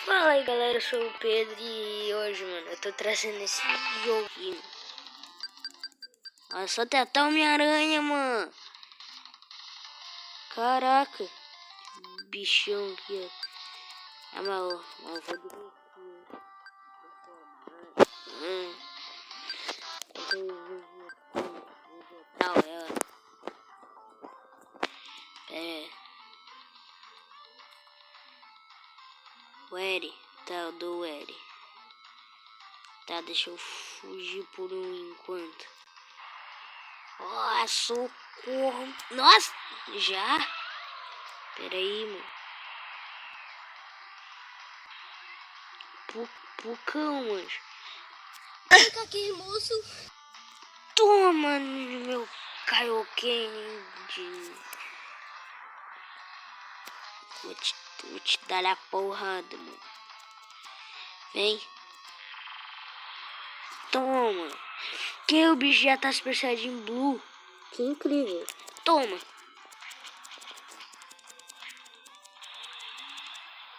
Fala aí galera, eu sou o Pedro e hoje, mano, eu tô trazendo esse joguinho. Olha só, tem até Homem-Aranha, mano. Caraca, bichão aqui, ó. Ah, mas eu vou dormir o Eri, tá, do Eri. Tá, deixa eu fugir por um enquanto. Ó, socorro. Nossa, já? Pera aí, mano. Pucão, mano. Fica aqui, moço. Toma, meu Kaioken de... Vou te dar a porrada, mano. Vem. Toma. Que o bicho já tá Super Saiyajin Blue. Que incrível. Toma.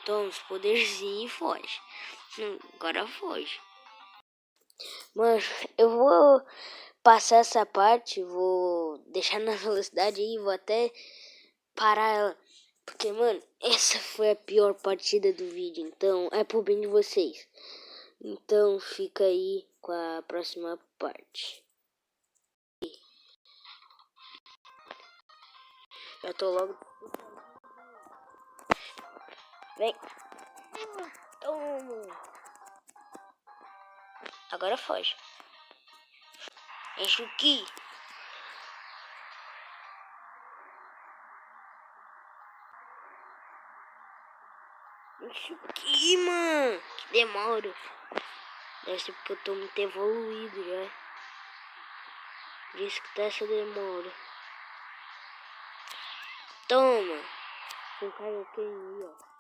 Toma os poderzinhos e foge. Agora foge. Mano, eu vou passar essa parte. Vou deixar na velocidade aí. Vou até parar ela. Porque, mano, essa foi a pior partida do vídeo. Então, é pro bem de vocês. Então, fica aí com a próxima parte. Eu tô logo... Vem. Toma. Agora foge. Enche o Ki. Enche o Ki, mano. Que demora. Deve ser porque eu tô muito evoluído já. Por isso que tá essa demora. Toma. Você caiu aqui aí, ó.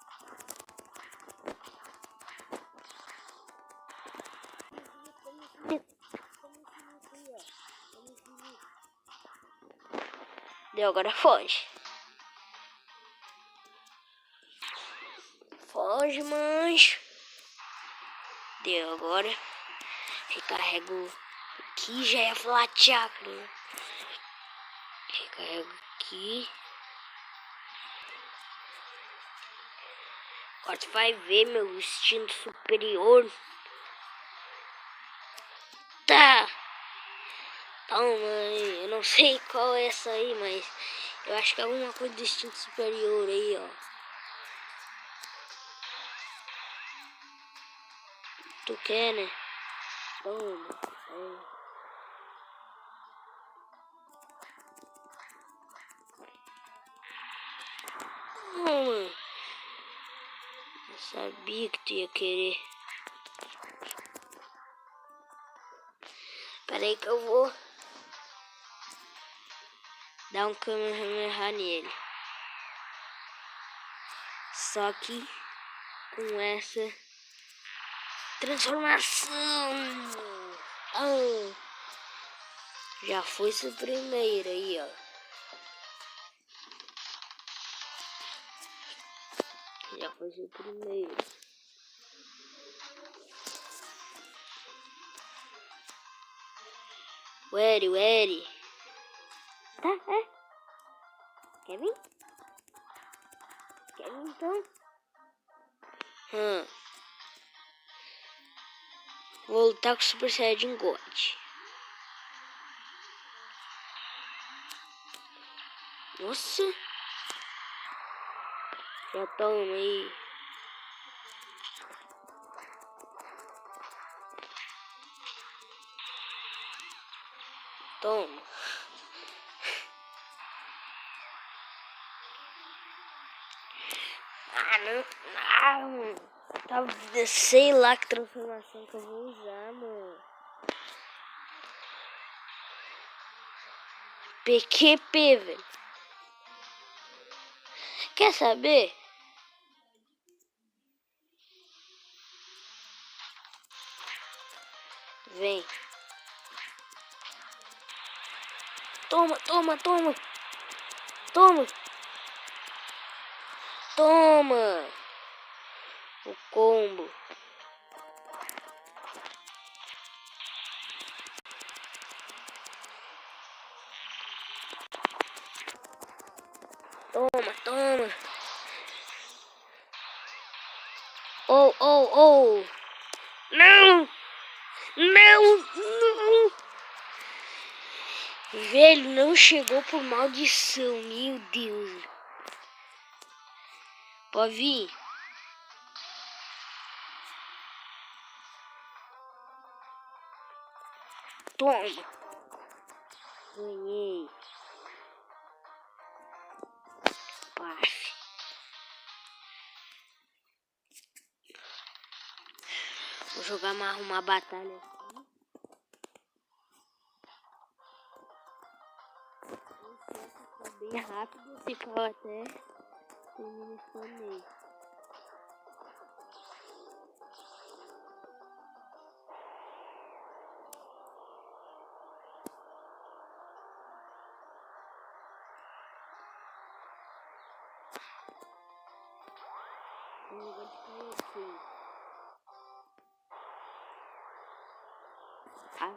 Deu, agora foge. Foge, mancho. Deu, agora. Recarrego aqui, já ia falar chakra, né? Recarrego aqui. Agora você vai ver meu instinto superior. Tá. Toma aí. Eu não sei qual é essa aí, mas eu acho que é alguma coisa do instinto superior aí, ó. Tu quer, né? Toma. Toma. Eu sabia que tu ia querer. Pera aí que eu vou dar um Kamehameha nele. Só que com essa transformação. Oh. Já foi seu primeiro aí, ó. Já foi seu primeiro. O Eri. Tá, é. Quer vir? Quer vir então? Vou lutar com o Super Saiyajin God. Nossa. Já toma aí. Toma. Não. Tá, sei lá que transformação que eu vou usar, mano. PQP, velho. Quer saber? Vem. Toma. Toma. O combo. Toma, toma. Oh, oh, oh. Não! Não! Não! Velho, não chegou por maldição. Meu Deus. Pode vir. Toma. Ganhei. Paf. Vou jogar mais uma batalha aqui. Bem rápido, se for até termina esse torneio.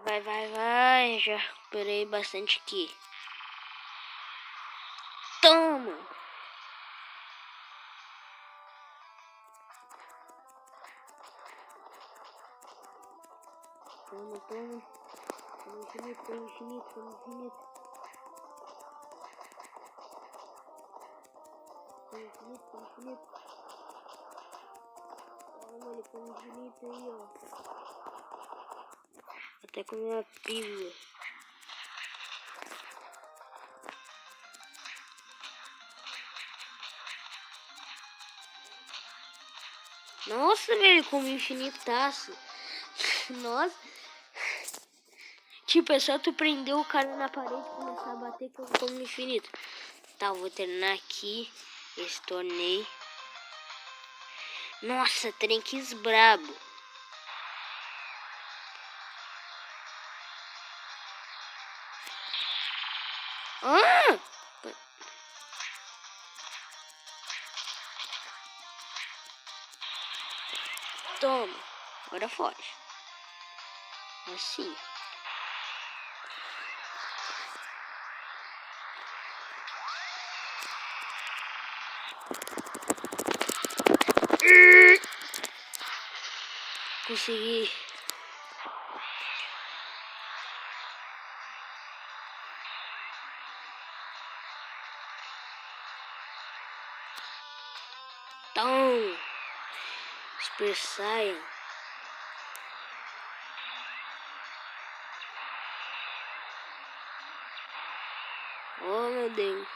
Vai, vai, vai. Já recuperei bastante aqui. Toma! Toma, toma. Toma infinito, toma infinito, toma infinito. Toma infinito, toma infinito. Toma, ele come infinito aí, ó. Até comer a pílula. Nossa, velho, como infinitaço. Nossa. Tipo, é só tu prender o cara na parede e começar a bater que eu como infinito. Tá, eu vou terminar aqui esse torneio. Nossa, Trenques brabo. Ah! Toma. Agora foge. Assim. Consegui. Então, Super Saiyan. Oh, meu Deus.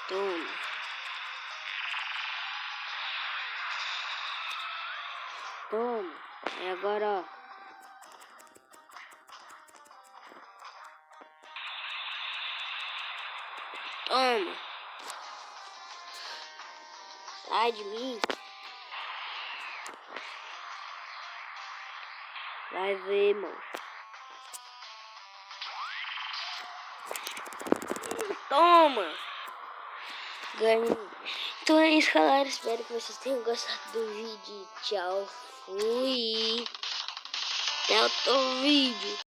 Toma. Toma. E agora, ó. Toma. Sai de mim. Vai ver, mano. Toma. Ganhei. Então é isso, galera. Espero que vocês tenham gostado do vídeo. Tchau. Fui. Até outro vídeo.